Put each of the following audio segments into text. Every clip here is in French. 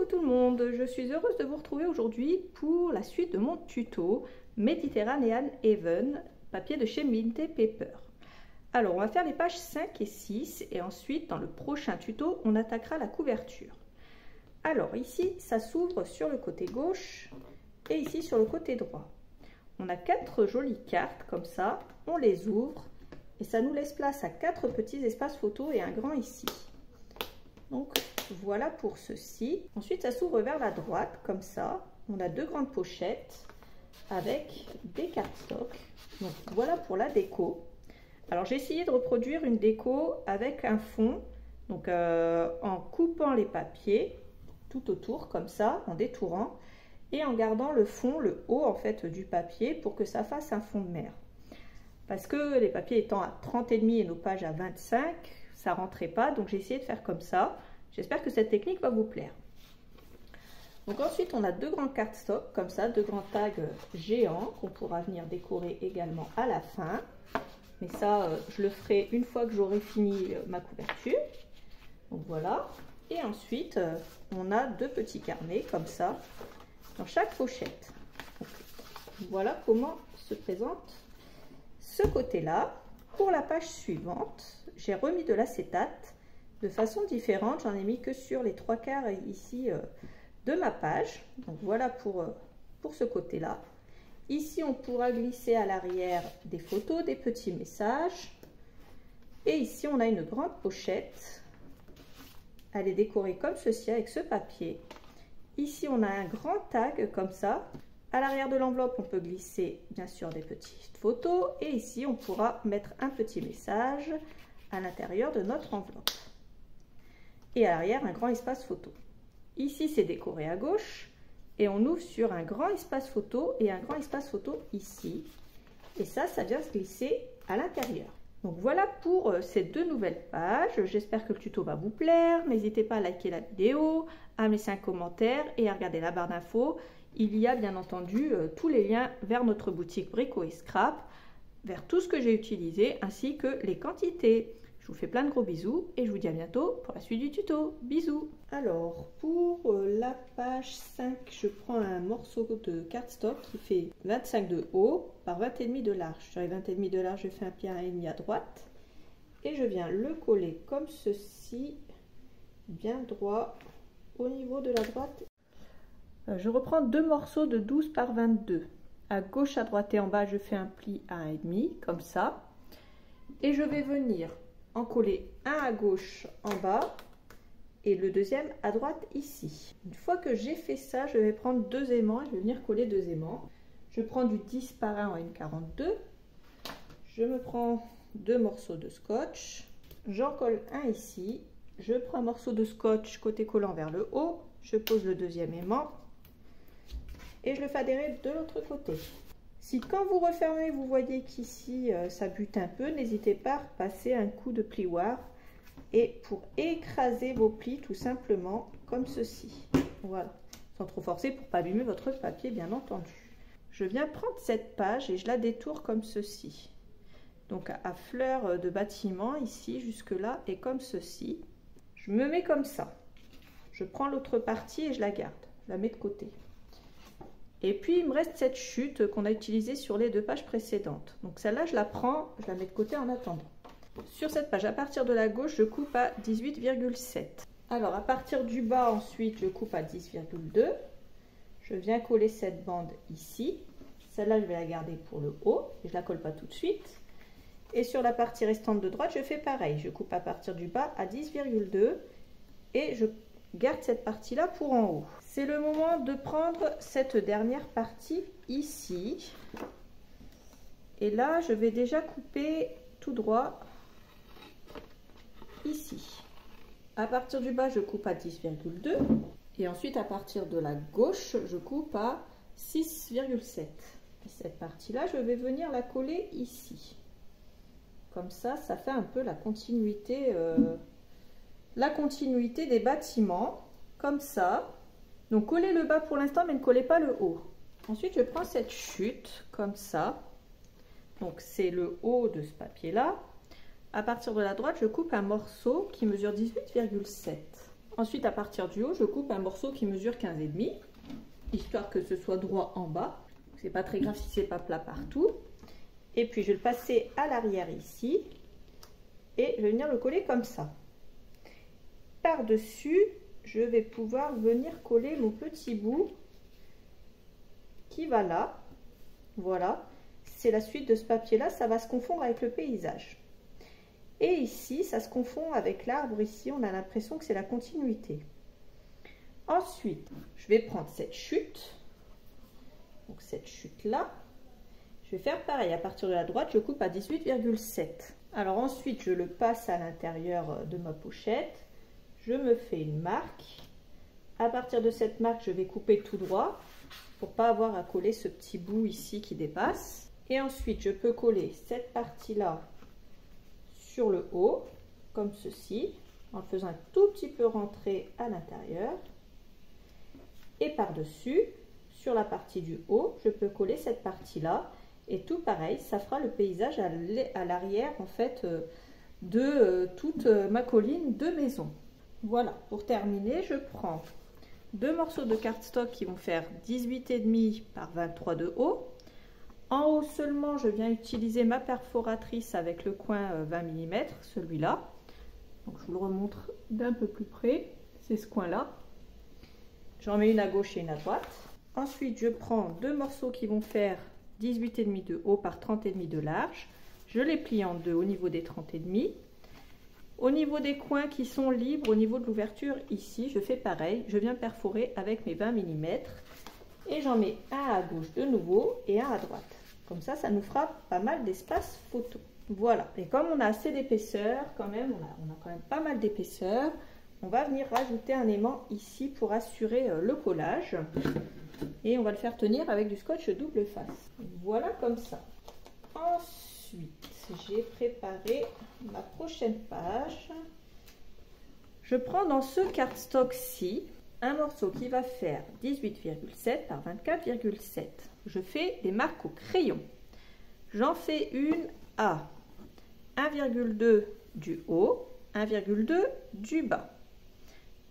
tout le monde, je suis heureuse de vous retrouver aujourd'hui pour la suite de mon tuto Mediterranean Heaven, papier de chez Mint & Paper. Alors on va faire les pages 5 et 6 et ensuite dans le prochain tuto on attaquera la couverture. Alors ici ça s'ouvre sur le côté gauche et ici sur le côté droit. On a 4 jolies cartes comme ça, on les ouvre et ça nous laisse place à 4 petits espaces photos et un grand ici. Donc voilà pour ceci. Ensuite ça s'ouvre vers la droite comme ça. On a 2 grandes pochettes avec des cardstocks. Donc voilà pour la déco. Alors j'ai essayé de reproduire une déco avec un fond, donc en coupant les papiers tout autour comme ça, en détourant et en gardant le fond, le haut en fait du papier pour que ça fasse un fond de mer. Parce que les papiers étant à 30,5 et nos pages à 25, ça rentrait pas, donc j'ai essayé de faire comme ça. J'espère que cette technique va vous plaire. Donc ensuite on a 2 grands cardstocks comme ça, 2 grands tags géants qu'on pourra venir décorer également à la fin. Mais ça je le ferai une fois que j'aurai fini ma couverture. Donc voilà. Et ensuite on a 2 petits carnets comme ça dans chaque pochette. Donc, voilà comment se présente ce côté-là. Pour la page suivante, j'ai remis de l'acétate de façon différente. J'en ai mis que sur les 3/4 ici de ma page. Donc voilà pour ce côté-là. Ici, on pourra glisser à l'arrière des photos, des petits messages. Et ici, on a une grande pochette. Elle est décorée comme ceci avec ce papier. Ici, on a un grand tag comme ça. À l'arrière de l'enveloppe, on peut glisser bien sûr des petites photos. Et ici, on pourra mettre un petit message à l'intérieur de notre enveloppe. Et à l'arrière, un grand espace photo. Ici, c'est décoré à gauche. Et on ouvre sur un grand espace photo et un grand espace photo ici. Et ça vient se glisser à l'intérieur. Donc voilà pour ces 2 nouvelles pages. J'espère que le tuto va vous plaire. N'hésitez pas à liker la vidéo, à me laisser un commentaire et à regarder la barre d'infos. Il y a bien entendu tous les liens vers notre boutique Brico et Scrap, vers tout ce que j'ai utilisé ainsi que les quantités. Je vous fais plein de gros bisous et je vous dis à bientôt pour la suite du tuto. Bisous. Alors pour la page 5, je prends un morceau de cardstock qui fait 25 de haut par 20,5 de large. Sur les 20,5 de large, je fais un pied 1,5 à droite et je viens le coller comme ceci, bien droit au niveau de la droite. Je reprends 2 morceaux de 12 par 22. À gauche, à droite et en bas, je fais un pli à 1,5 comme ça et je vais venir en coller un à gauche en bas et le deuxième à droite ici. Une fois que j'ai fait ça, je vais prendre 2 aimants et je vais venir coller 2 aimants. Je prends du 10 par 1 en 1,42. Je me prends 2 morceaux de scotch. J'en colle un ici. Je prends un morceau de scotch côté collant vers le haut. Je pose le 2e aimant et je le fais adhérer de l'autre côté. Si quand vous refermez, vous voyez qu'ici ça bute un peu, n'hésitez pas à passer un coup de plioir et pour écraser vos plis tout simplement comme ceci. Voilà, sans trop forcer pour pas abîmer votre papier bien entendu. Je viens prendre cette page et je la détourne comme ceci. Donc à fleur de bâtiment ici jusque là et comme ceci. Je me mets comme ça. Je prends l'autre partie et je la garde. Je la mets de côté. Et puis, il me reste cette chute qu'on a utilisée sur les 2 pages précédentes. Donc celle-là, je la prends, je la mets de côté en attendant. Sur cette page, à partir de la gauche, je coupe à 18,7. Alors, à partir du bas, ensuite, je coupe à 10,2. Je viens coller cette bande ici. Celle-là, je vais la garder pour le haut. Je ne la colle pas tout de suite. Et sur la partie restante de droite, je fais pareil. Je coupe à partir du bas à 10,2. Et je garde cette partie-là pour en haut. C'est le moment de prendre cette dernière partie ici. Et là, je vais déjà couper tout droit ici. À partir du bas, je coupe à 10,2. Et ensuite, à partir de la gauche, je coupe à 6,7. Et cette partie-là, je vais venir la coller ici. Comme ça fait un peu la continuité des bâtiments. Comme ça. Donc collez le bas pour l'instant mais ne collez pas le haut. Ensuite je prends cette chute comme ça. Donc c'est le haut de ce papier là. À partir de la droite je coupe un morceau qui mesure 18,7. Ensuite, à partir du haut, je coupe un morceau qui mesure 15,5, histoire que ce soit droit en bas. C'est pas très grave si c'est pas plat partout. Et puis je vais le passer à l'arrière ici et je vais venir le coller comme ça. Par-dessus, je vais pouvoir venir coller mon petit bout qui va là. Voilà, c'est la suite de ce papier là, ça va se confondre avec le paysage. Et ici, ça se confond avec l'arbre. Ici, on a l'impression que c'est la continuité. Ensuite, je vais prendre cette chute. Donc cette chute là, je vais faire pareil. À partir de la droite, je coupe à 18,7. Alors ensuite, je le passe à l'intérieur de ma pochette. Je me fais une marque. À partir de cette marque, je vais couper tout droit pour pas avoir à coller ce petit bout ici qui dépasse. Et ensuite, je peux coller cette partie-là sur le haut, comme ceci, en le faisant un tout petit peu rentrer à l'intérieur. Et par-dessus, sur la partie du haut, je peux coller cette partie-là. Et tout pareil, ça fera le paysage à l'arrière, en fait, de toute ma colline de maison. Voilà, pour terminer, je prends deux morceaux de cardstock qui vont faire 18,5 par 23 de haut. En haut seulement, je viens utiliser ma perforatrice avec le coin 20 mm, celui-là. Donc je vous le remontre d'un peu plus près, c'est ce coin-là. J'en mets une à gauche et une à droite. Ensuite, je prends deux morceaux qui vont faire 18,5 de haut par 30,5 de large. Je les plie en deux au niveau des 30,5. Au niveau des coins qui sont libres, au niveau de l'ouverture, ici, je fais pareil. Je viens perforer avec mes 20 mm. Et j'en mets un à gauche de nouveau et un à droite. Comme ça, ça nous fera pas mal d'espace photo. Voilà. Et comme on a assez d'épaisseur, quand même, on a quand même pas mal d'épaisseur, on va venir rajouter un aimant ici pour assurer le collage. Et on va le faire tenir avec du scotch double face. Voilà comme ça. Ensuite, j'ai préparé ma prochaine page. Je prends dans ce cardstock-ci un morceau qui va faire 18,7 par 24,7. Je fais des marques au crayon. J'en fais une à 1,2 du haut, 1,2 du bas.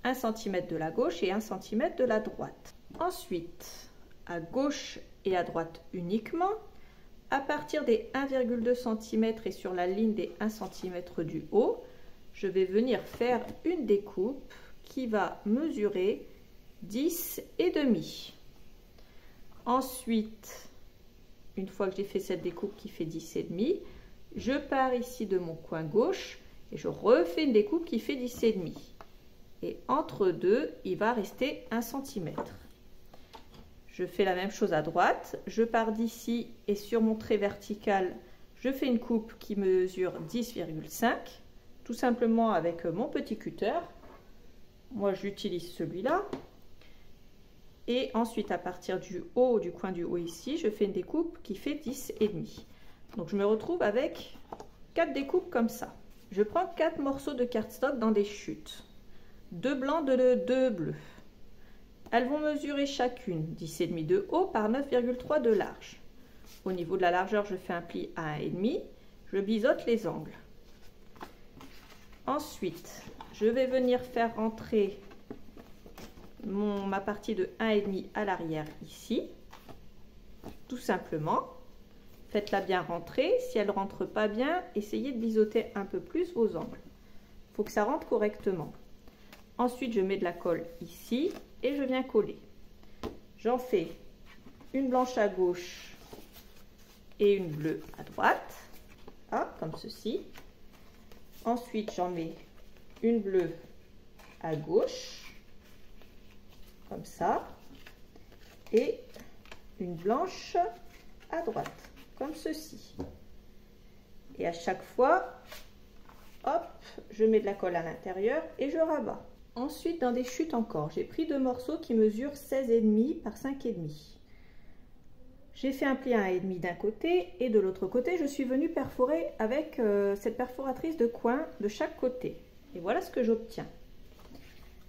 1 cm de la gauche et 1 cm de la droite. Ensuite, à gauche et à droite uniquement, à partir des 1,2 cm et sur la ligne des 1 cm du haut, je vais venir faire une découpe qui va mesurer 10,5. Ensuite, une fois que j'ai fait cette découpe qui fait 10,5, je pars ici de mon coin gauche et je refais une découpe qui fait 10,5. Et entre deux, il va rester 1 cm. Je fais la même chose à droite. Je pars d'ici et sur mon trait vertical, je fais une coupe qui mesure 10,5. Tout simplement avec mon petit cutter. Moi, j'utilise celui-là. Et ensuite, à partir du haut, du coin du haut ici, je fais une découpe qui fait 10,5. Donc, je me retrouve avec 4 découpes comme ça. Je prends 4 morceaux de cardstock dans des chutes. 2 blancs, 2 bleus. Elles vont mesurer chacune 10,5 de haut par 9,3 de large. Au niveau de la largeur, je fais un pli à 1,5. Je biseaute les angles. Ensuite, je vais venir faire rentrer ma partie de 1,5 à l'arrière ici. Tout simplement. Faites-la bien rentrer. Si elle ne rentre pas bien, essayez de biseauter un peu plus vos angles. Il faut que ça rentre correctement. Ensuite, je mets de la colle ici et je viens coller. J'en fais une blanche à gauche et une bleue à droite, comme ceci. Ensuite, j'en mets une bleue à gauche, comme ça, et une blanche à droite, comme ceci. Et à chaque fois, hop, je mets de la colle à l'intérieur et je rabats. Ensuite, dans des chutes encore, j'ai pris 2 morceaux qui mesurent 16,5 par 5,5. J'ai fait un pli à 1,5 d'un côté et de l'autre côté, je suis venue perforer avec cette perforatrice de coin de chaque côté. Et voilà ce que j'obtiens.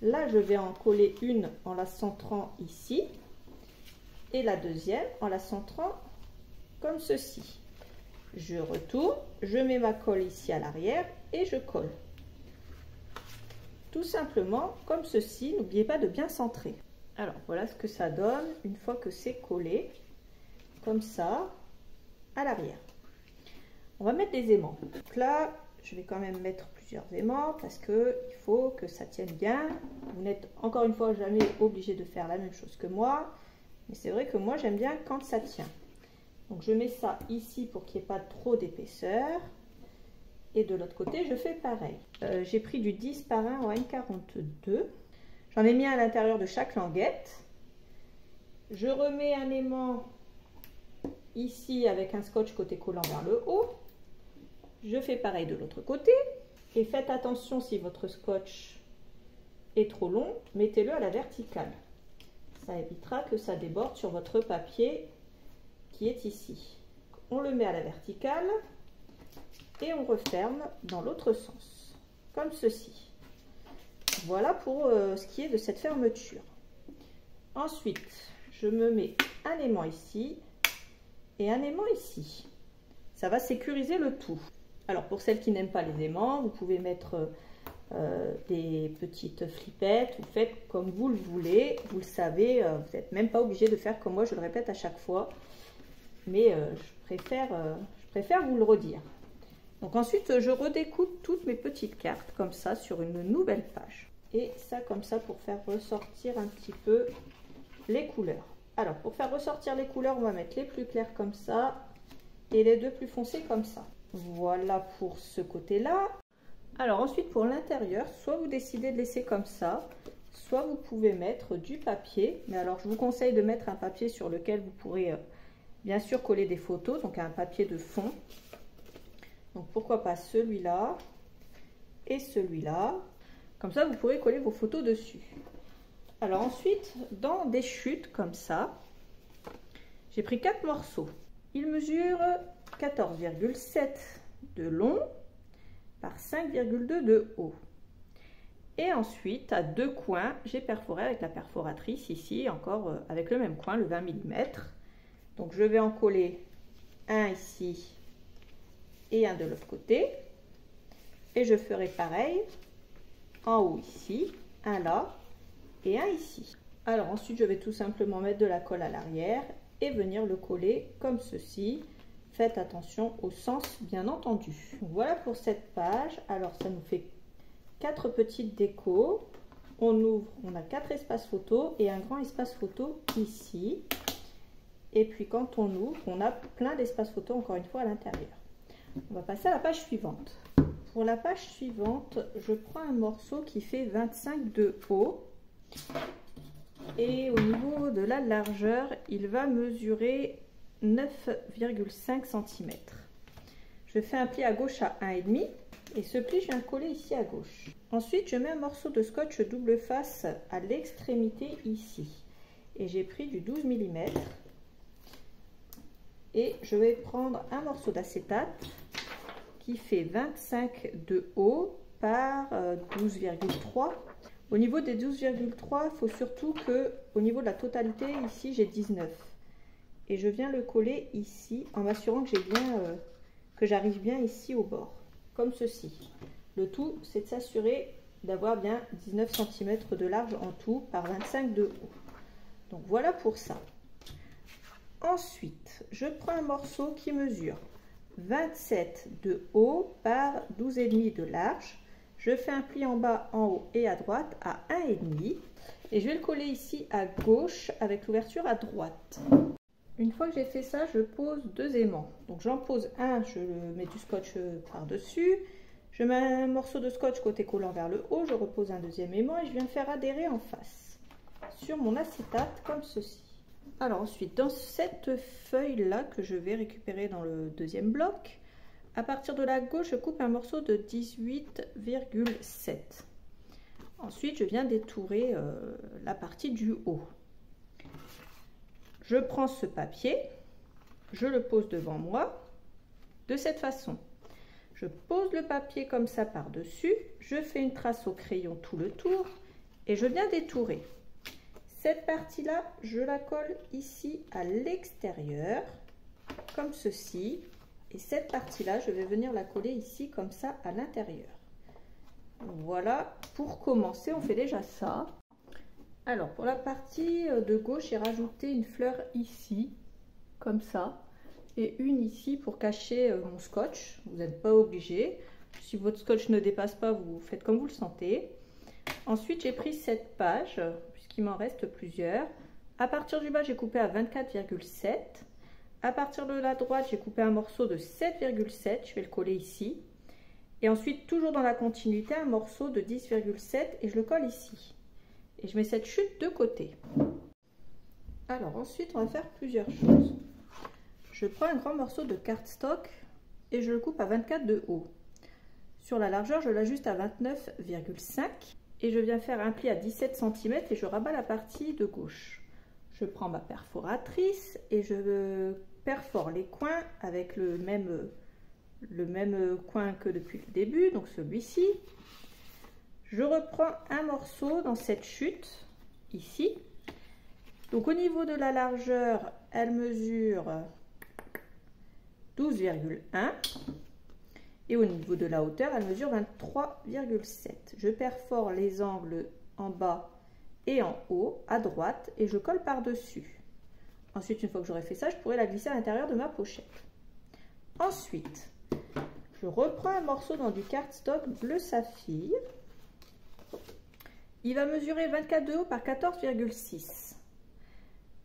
Là, je vais en coller une en la centrant ici et la deuxième en la centrant comme ceci. Je retourne, je mets ma colle ici à l'arrière et je colle. tout simplement comme ceci. N'oubliez pas de bien centrer. Alors voilà ce que ça donne une fois que c'est collé, comme ça, à l'arrière. On va mettre des aimants. Donc là, je vais quand même mettre plusieurs aimants parce qu'il faut que ça tienne bien. Vous n'êtes encore une fois jamais obligé de faire la même chose que moi. Mais c'est vrai que moi, j'aime bien quand ça tient. Donc je mets ça ici pour qu'il n'y ait pas trop d'épaisseur. Et de l'autre côté, je fais pareil. J'ai pris du 10 par 1 en N42. J'en ai mis à l'intérieur de chaque languette. Je remets un aimant ici avec un scotch côté collant vers le haut. Je fais pareil de l'autre côté. Et faites attention si votre scotch est trop long, mettez-le à la verticale. Ça évitera que ça déborde sur votre papier qui est ici. On le met à la verticale et on referme dans l'autre sens, comme ceci. Voilà pour ce qui est de cette fermeture. Ensuite, je me mets un aimant ici et un aimant ici. Ça va sécuriser le tout. Alors pour celles qui n'aiment pas les aimants, vous pouvez mettre des petites flippettes. Vous faites comme vous le voulez. Vous le savez, vous n'êtes même pas obligé de faire comme moi, je le répète à chaque fois. Mais je préfère vous le redire. Donc ensuite, je redécoupe toutes mes petites cartes comme ça sur une nouvelle page. Et ça comme ça pour faire ressortir un petit peu les couleurs. Alors pour faire ressortir les couleurs, on va mettre les plus clairs comme ça et les deux plus foncés comme ça. Voilà pour ce côté-là. Alors ensuite pour l'intérieur, soit vous décidez de laisser comme ça, soit vous pouvez mettre du papier. Mais alors je vous conseille de mettre un papier sur lequel vous pourrez bien sûr coller des photos, donc un papier de fond. Donc pourquoi pas celui-là et celui-là. Comme ça vous pourrez coller vos photos dessus. Alors ensuite, dans des chutes comme ça, j'ai pris 4 morceaux. Ils mesurent 14,7 de long par 5,2 de haut. Et ensuite, à deux coins, j'ai perforé avec la perforatrice ici, encore avec le même coin, le 20 mm. Donc je vais en coller un ici et un de l'autre côté. Et je ferai pareil en haut ici, un là et un ici. Alors ensuite, je vais tout simplement mettre de la colle à l'arrière et venir le coller comme ceci. Faites attention au sens bien entendu. Voilà pour cette page. Alors ça nous fait 4 petites décos. On ouvre, on a 4 espaces photo et un grand espace photo ici. Et puis quand on ouvre, on a plein d'espaces photo encore une fois à l'intérieur. On va passer à la page suivante. Pour la page suivante, je prends un morceau qui fait 25 de haut. Et au niveau de la largeur, il va mesurer 9,5 cm. Je fais un pli à gauche à 1,5 et ce pli je viens le coller ici à gauche. Ensuite je mets un morceau de scotch double face à l'extrémité ici et j'ai pris du 12 mm et je vais prendre un morceau d'acétate qui fait 25 de haut par 12,3. Au niveau des 12,3, il faut surtout que au niveau de la totalité ici j'ai 19. Et je viens le coller ici en m'assurant que que j'arrive bien ici au bord, comme ceci. Le tout, c'est de s'assurer d'avoir bien 19 cm de large en tout par 25 de haut. Donc voilà pour ça. Ensuite, je prends un morceau qui mesure 27 de haut par 12,5 de large. Je fais un pli en bas, en haut et à droite à 1,5 et je vais le coller ici à gauche avec l'ouverture à droite. Une fois que j'ai fait ça, je pose 2 aimants. Donc j'en pose un, je mets du scotch par-dessus. Je mets un morceau de scotch côté collant vers le haut. Je repose un deuxième aimant et je viens le faire adhérer en face sur mon acétate comme ceci. Alors ensuite, dans cette feuille-là que je vais récupérer dans le deuxième bloc, à partir de la gauche, je coupe un morceau de 18,7. Ensuite, je viens détourer la partie du haut. Je prends ce papier, je le pose devant moi de cette façon. Je pose le papier comme ça par-dessus, je fais une trace au crayon tout le tour et je viens détourer. Cette partie-là, je la colle ici à l'extérieur, comme ceci. Et cette partie-là, je vais venir la coller ici comme ça à l'intérieur. Voilà, pour commencer, on fait déjà ça. Alors, pour la partie de gauche, j'ai rajouté une fleur ici, comme ça, et une ici pour cacher mon scotch. Vous n'êtes pas obligé. Si votre scotch ne dépasse pas, vous faites comme vous le sentez. Ensuite, j'ai pris cette page, puisqu'il m'en reste plusieurs. À partir du bas, j'ai coupé à 24,7. À partir de la droite, j'ai coupé un morceau de 7,7. Je vais le coller ici. Et ensuite, toujours dans la continuité, un morceau de 10,7 et je le colle ici. Et je mets cette chute de côté. Alors ensuite, on va faire plusieurs choses. Je prends un grand morceau de cardstock et je le coupe à 24 de haut. Sur la largeur, je l'ajuste à 29,5 et je viens faire un pli à 17 cm et je rabats la partie de gauche. Je prends ma perforatrice et je perfore les coins avec le même coin que depuis le début, donc celui-ci. Je reprends un morceau dans cette chute, ici. Donc au niveau de la largeur, elle mesure 12,1. Et au niveau de la hauteur, elle mesure 23,7. Je perfore les angles en bas et en haut, à droite, et je colle par-dessus. Ensuite, une fois que j'aurai fait ça, je pourrai la glisser à l'intérieur de ma pochette. Ensuite, je reprends un morceau dans du cardstock bleu saphir. Il va mesurer 24 de haut par 14,6.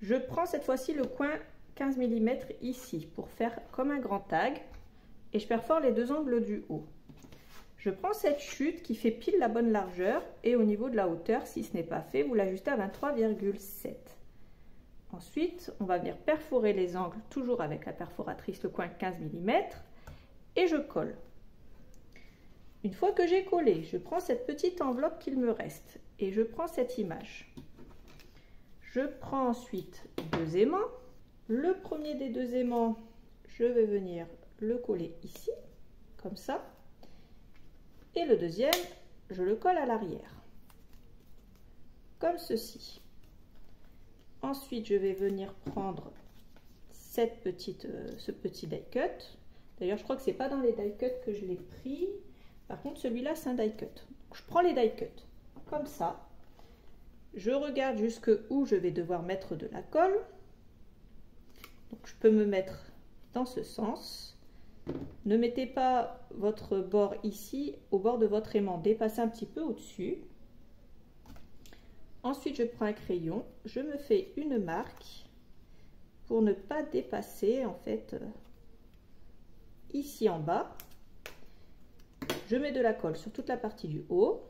Je prends cette fois-ci le coin 15 mm ici pour faire comme un grand tag et je perfore les deux angles du haut. Je prends cette chute qui fait pile la bonne largeur et au niveau de la hauteur, si ce n'est pas fait, vous l'ajustez à 23,7. Ensuite, on va venir perforer les angles toujours avec la perforatrice, le coin 15 mm et je colle. Une fois que j'ai collé, je prends cette petite enveloppe qu'il me reste et je prends cette image. Je prends ensuite deux aimants. Le premier des deux aimants, je vais venir le coller ici, comme ça. Et le deuxième, je le colle à l'arrière, comme ceci. Ensuite, je vais venir prendre ce petit die cut. D'ailleurs, je crois que c'est pas dans les die cut que je l'ai pris. Par contre, celui-là, c'est un die cut. Donc, je prends les die cut comme ça. Je regarde jusque où je vais devoir mettre de la colle. Donc, je peux me mettre dans ce sens. Ne mettez pas votre bord ici au bord de votre aimant. Dépassez un petit peu au-dessus. Ensuite, je prends un crayon. Je me fais une marque pour ne pas dépasser en fait ici en bas. Je mets de la colle sur toute la partie du haut.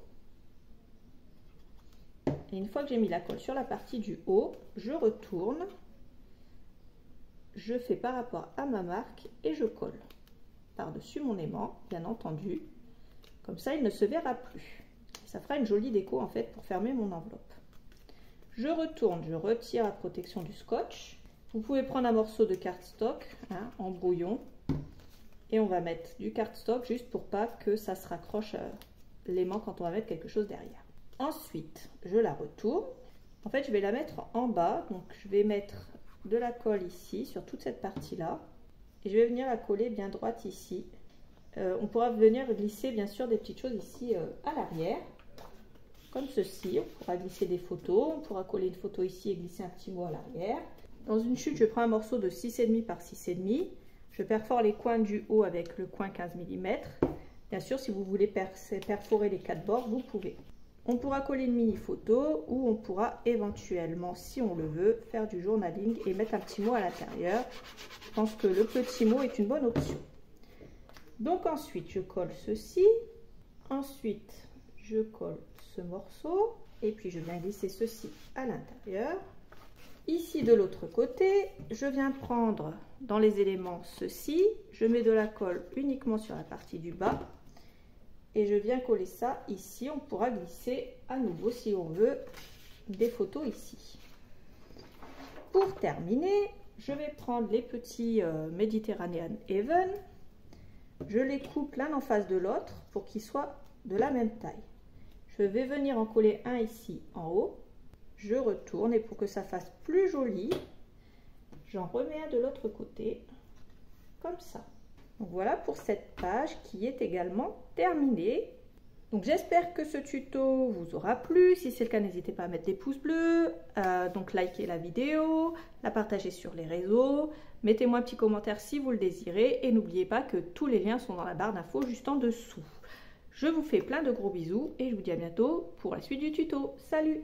Et une fois que j'ai mis la colle sur la partie du haut, je retourne. Je fais par rapport à ma marque et je colle par-dessus mon aimant, bien entendu. Comme ça, il ne se verra plus. Ça fera une jolie déco en fait pour fermer mon enveloppe. Je retourne, je retire la protection du scotch. Vous pouvez prendre un morceau de cardstock en brouillon. Et on va mettre du cardstock juste pour pas que ça se raccroche à l'aimant quand on va mettre quelque chose derrière. Ensuite, je la retourne. En fait, je vais la mettre en bas. Donc, je vais mettre de la colle ici, sur toute cette partie-là. Et je vais venir la coller bien droite ici. On pourra venir glisser, bien sûr, des petites choses ici à l'arrière. Comme ceci. On pourra glisser des photos. On pourra coller une photo ici et glisser un petit mot à l'arrière. Dans une chute, je prends un morceau de 6,5 par 6,5. Je perfore les coins du haut avec le coin 15 mm. Bien sûr, si vous voulez perforer les quatre bords, vous pouvez. On pourra coller une mini photo ou on pourra éventuellement, si on le veut, faire du journaling et mettre un petit mot à l'intérieur. Je pense que le petit mot est une bonne option. Donc ensuite, je colle ceci. Ensuite, je colle ce morceau. Et puis, je viens glisser ceci à l'intérieur. Ici, de l'autre côté, je viens prendre dans les éléments ceci. Je mets de la colle uniquement sur la partie du bas. Et je viens coller ça ici. On pourra glisser à nouveau, si on veut, des photos ici. Pour terminer, je vais prendre les petits Mediterranean Heaven. Je les coupe l'un en face de l'autre pour qu'ils soient de la même taille. Je vais venir en coller un ici en haut. Je retourne et pour que ça fasse plus joli, j'en remets un de l'autre côté, comme ça. Donc voilà pour cette page qui est également terminée. Donc j'espère que ce tuto vous aura plu. Si c'est le cas, n'hésitez pas à mettre des pouces bleus, donc likez la vidéo, la partager sur les réseaux. Mettez-moi un petit commentaire si vous le désirez et n'oubliez pas que tous les liens sont dans la barre d'infos juste en dessous. Je vous fais plein de gros bisous et je vous dis à bientôt pour la suite du tuto. Salut!